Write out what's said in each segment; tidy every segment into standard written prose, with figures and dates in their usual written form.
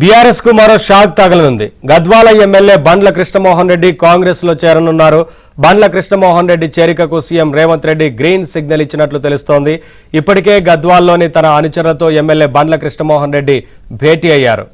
BRS కు మరో shock తగలనుంది. గద్వాల ఎమ్మెల్యే బండ్ల కృష్ణమోహన్ రెడ్డి కాంగ్రెస్ లో చేరనున్నారు. బండ్ల కృష్ణమోహన్ రెడ్డి చేరికకు CM Revanth Reddy green signal ఇచ్చినట్లు తెలుస్తోంది. ఇప్పటికే గద్వాల్లోని తన అనుచరులతో ఎమ్మెల్యే బండ్ల కృష్ణమోహన్ రెడ్డి భేటీ అయ్యారు.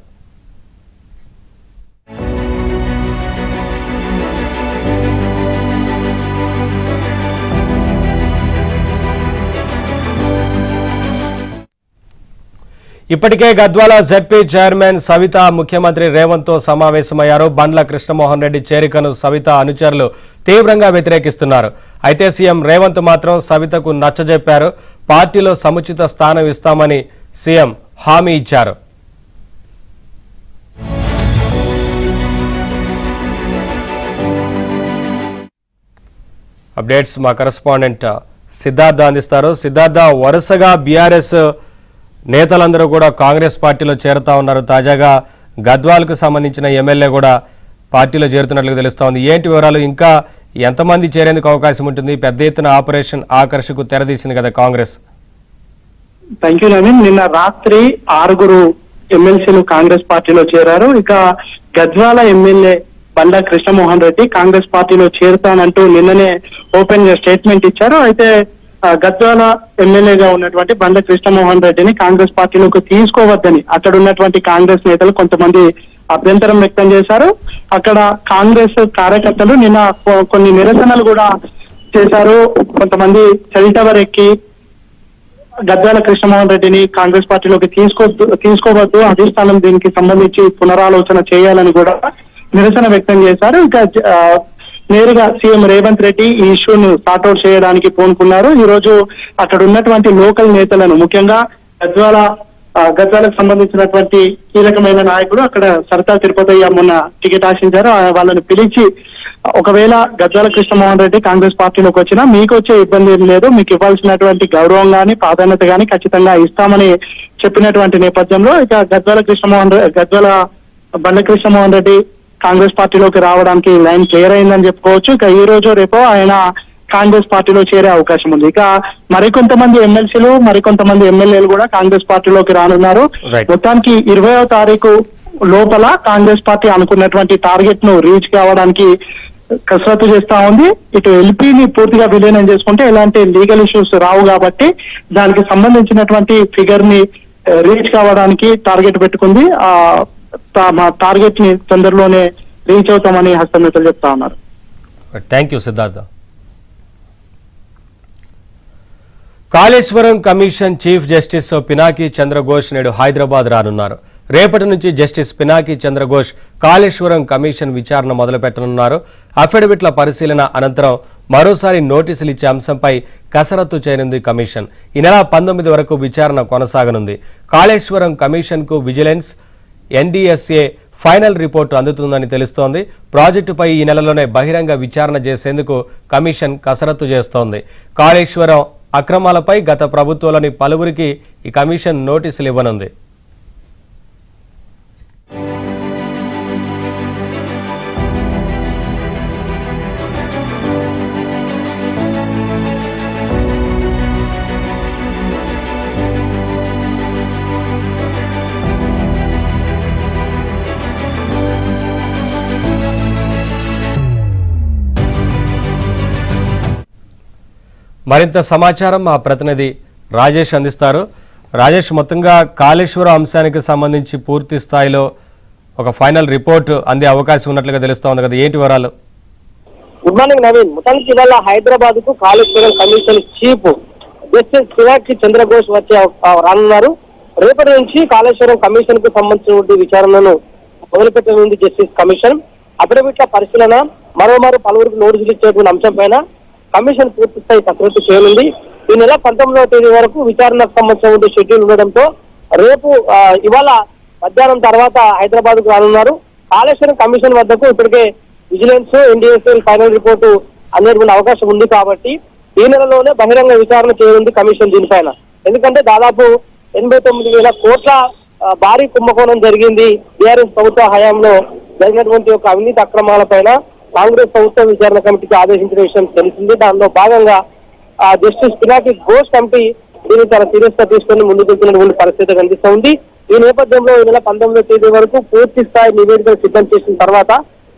ఇప్పటికే గద్వాల జెడ్పీ చైర్మన్ సవిత ముఖ్యమంత్రి రేవంత్ తో సమావేశమయ్యారు. బండ్ల కృష్ణమోహన్ రెడ్డి చేరికను సవిత అనుచరులు తీవ్రంగా వ్యతిరేకిస్తున్నారు. అయితే సీఎం రేవంత్ మాత్రం సవితకు నచ్చజెప్పారు. పార్టీలో సముచిత స్థానం ఇస్తామని సీఎం హామీ ఇచ్చారు. అప్డేట్స్ మా కరెస్పాండెంట్ సిద్ధార్థ అందిస్తారు. సిద్ధార్థ, వరుసగా బీఆర్ఎస్ నేతలందరూ కూడా కాంగ్రెస్ పార్టీలో చేరుతా ఉన్నారు. తాజాగా గద్వాల్కు సంబంధించిన ఎమ్మెల్యే కూడా పార్టీలో చేరుతున్నట్లు తెలుస్తోంది. ఏంటి వివరాలు? ఇంకా ఎంతమంది చేరేందుకు అవకాశం ఉంటుంది? పెద్ద ఎత్తున ఆపరేషన్ ఆకర్షకు తెరదీసింది కదా కాంగ్రెస్. Thank you Naveen. నిన్న రాత్రి 6 ఎమ్మెల్సీలు కాంగ్రెస్ పార్టీలో చేరారు. ఇక గద్వాల ఎమ్మెల్యే బండ్ల కృష్ణమోహన్ రెడ్డి కాంగ్రెస్ పార్టీలో చేరుతానంటూ నిన్ననే ఓపెన్ గా స్టేట్మెంట్ ఇచ్చారు. అయితే గద్వాల ఎమ్మెల్యేగా ఉన్నటువంటి బండ్ల కృష్ణమోహన్ రెడ్డిని కాంగ్రెస్ పార్టీలోకి తీసుకోవద్దని అక్కడ ఉన్నటువంటి కాంగ్రెస్ నేతలు కొంతమంది అభ్యంతరం వ్యక్తం చేశారు. అక్కడ కాంగ్రెస్ కార్యకర్తలు నిన్న కొన్ని నిరసనలు కూడా చేశారు. కొంతమంది సెల్ టవర్ ఎక్కి గద్వాల కృష్ణమోహన్ రెడ్డిని కాంగ్రెస్ పార్టీలోకి తీసుకోవద్దు, అధిష్టానం దీనికి సంబంధించి పునరాలోచన చేయాలని కూడా నిరసన వ్యక్తం చేశారు. ఇక నేరుగా సీఎం రేవంత్ రెడ్డి ఈ ఇష్యూను సార్ట్అవుట్ చేయడానికి పూనుకున్నారు. ఈ రోజు అక్కడ ఉన్నటువంటి లోకల్ నేతలను, ముఖ్యంగా గద్వాలకు సంబంధించినటువంటి కీలకమైన నాయకుడు అక్కడ సరదా తిరుపతయ్య మొన్న టికెట్ ఆశించారు. వాళ్ళని పిలిచి ఒకవేళ గద్వాల కృష్ణమోహన్ రెడ్డి కాంగ్రెస్ పార్టీలోకి వచ్చినా మీకు వచ్చే ఇబ్బంది ఏం లేదు, మీకు ఇవ్వాల్సినటువంటి గౌరవం గాని ప్రాధాన్యత గాని ఖచ్చితంగా ఇస్తామని చెప్పినటువంటి నేపథ్యంలో ఇక గద్వాల బండ్ల కృష్ణమోహన్ రెడ్డి కాంగ్రెస్ పార్టీలోకి రావడానికి లైన్ క్లియర్ అయిందని చెప్పుకోవచ్చు. ఇక ఈ రోజు రేపో ఆయన కాంగ్రెస్ పార్టీలో చేరే అవకాశం ఉంది. ఇక మరికొంతమంది ఎమ్మెల్సీలు, మరికొంతమంది ఎమ్మెల్యేలు కూడా కాంగ్రెస్ పార్టీలోకి రానున్నారు. మొత్తానికి 20వ తారీఖు లోపల కాంగ్రెస్ పార్టీ అనుకున్నటువంటి టార్గెట్ ను రీచ్ కావడానికి కసరత్తు చేస్తా ఉంది. ఇటు ఎల్పీని పూర్తిగా విలీనం చేసుకుంటే ఎలాంటి లీగల్ ఇష్యూస్ రావు కాబట్టి దానికి సంబంధించినటువంటి ఫిగర్ ని రీచ్ కావడానికి టార్గెట్ పెట్టుకుంది. మా టార్గెట్ ని తొందరలోనే రీచ్ అవుతామని హస్తం నేతలు చెప్తా ఉన్నారు. Thank you Siddhartha. Kaleshwaram commission chief justice Pinaki Chandra Ghose నేడు హైదరాబాద్ రానున్నారు. రేపటి నుంచి జస్టిస్ పినాకి చంద్రఘోష్ కాళేశ్వరం కమిషన్ విచారణ మొదలుపెట్టనున్నారు. అఫిడవిట్ల పరిశీలన అనంతరం మరోసారి నోటీసులు ఇచ్చే అంశంపై కసరత్తు చేయనుంది కమిషన్. ఈ నెల 19 వరకు విచారణ కొనసాగనుంది. కాళేశ్వరం కమిషన్ కు విజిలెన్స్, ఎన్డీఎస్ఏ ఫైనల్ రిపోర్టు అందుతుందని తెలుస్తోంది. ప్రాజెక్టుపై ఈ నెలలోనే బహిరంగ విచారణ చేసేందుకు కమిషన్ కసరత్తు చేస్తోంది. కాళేశ్వరం అక్రమాలపై గత ప్రభుత్వంలోని పలువురికి ఈ కమిషన్ నోటీసులు ఇవ్వనుంది. మరింత సమాచారం మా ప్రతినిధి రాజేష్ అందిస్తారు. రాజేష్, మొత్తంగా కాళేశ్వరం అంశానికి సంబంధించి పూర్తి స్థాయిలో ఒక ఫైనల్ రిపోర్ట్ అందే అవకాశం ఉన్నట్లుగా తెలుస్తా ఉంది కదా, ఏంటి వివరాలు? Good morning Naveen. మొత్తానికి ఇవాళ హైదరాబాద్ కు Kaleshwaram commission chief justice Pinaki Chandra Ghose వచ్చి రానున్నారు. రేపటి నుంచి కాళేశ్వరం కమిషన్ కు సంబంధించిన విచారణను మొదలుపెట్టనుంది జస్టిస్ కమిషన్. అఫిడవిట్ల పరిశీలన, మరోమారు పలువురికి నోటీసులు ఇచ్చేటువంటి అంశం పైన కమిషన్ పూర్తి స్థాయి కసరత్తు చేయనుంది. ఈ నెల 19వ తేదీ వరకు విచారణకు సంబంధించిన షెడ్యూల్ ఉండడంతో రేపు ఇవాళ మధ్యాహ్నం తర్వాత హైదరాబాద్ కు రానున్నారు. కాళేశ్వరం కమిషన్ వద్దకు ఇప్పటికే విజిలెన్స్, ఎన్డీఎస్ఏ ఫైనల్ రిపోర్టు అందేటువంటి అవకాశం ఉంది కాబట్టి ఈ నెలలోనే బహిరంగ విచారణ చేయనుంది కమిషన్ దీనిపైన. ఎందుకంటే దాదాపు 89,000 కోట్ల భారీ కుంభకోణం జరిగింది బీఆర్ఎస్ ప్రభుత్వ హయాంలో జరిగినటువంటి ఒక అవినీతి అక్రమాలపైన కాంగ్రెస్ ప్రభుత్వ విచారణ కమిటీకి ఆదేశించిన విషయం తెలిసింది. దానిలో భాగంగా జస్టిస్ పినాకి ఘోష్ కమిటీ దీన్ని చాలా సీరియస్ గా తీసుకొని ముందుకు వెళ్తున్నటువంటి పరిస్థితి కనిపిస్తూ ఉంది. ఈ నేపథ్యంలో ఈ నెల 19వ తేదీ వరకు పూర్తి స్థాయి నివేదికను సిద్ధం చేసిన తర్వాత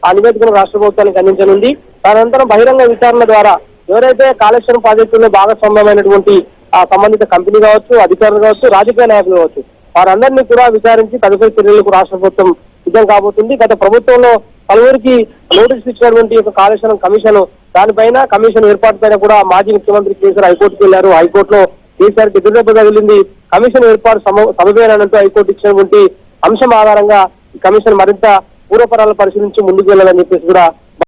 ఆ నివేదికను రాష్ట్ర ప్రభుత్వానికి అందించనుంది. తదనంతరం బహిరంగ విచారణ ద్వారా ఎవరైతే కాళేశ్వరం ప్రాజెక్టులో భాగస్వామ్యమైనటువంటి ఆ సంబంధిత కంపెనీ కావచ్చు, అధికారులు కావచ్చు, రాజకీయ నాయకులు కావచ్చు, వారందరినీ కూడా విచారించి తదుపరి చర్యలకు రాష్ట్ర ప్రభుత్వం సిద్ధం కాబోతుంది. గత ప్రభుత్వంలో పలువురికి నోటీసులు ఇచ్చినటువంటి ఒక కాళేశ్వరం కమిషన్, దానిపైన కమిషన్ ఏర్పాటు పైన కూడా మాజీ ముఖ్యమంత్రి కేసీఆర్ హైకోర్టుకు వెళ్లారు. హైకోర్టులో కేసీఆర్ కి ఎదురుదెబ్బ తగిలింది. కమిషన్ ఏర్పాటు సమవేనంటూ హైకోర్టు ఇచ్చినటువంటి అంశం ఆధారంగా ఈ కమిషన్ మరింత పూర్వపరాలను పరిశీలించి ముందుకు వెళ్ళాలని చెప్పేసి కూడా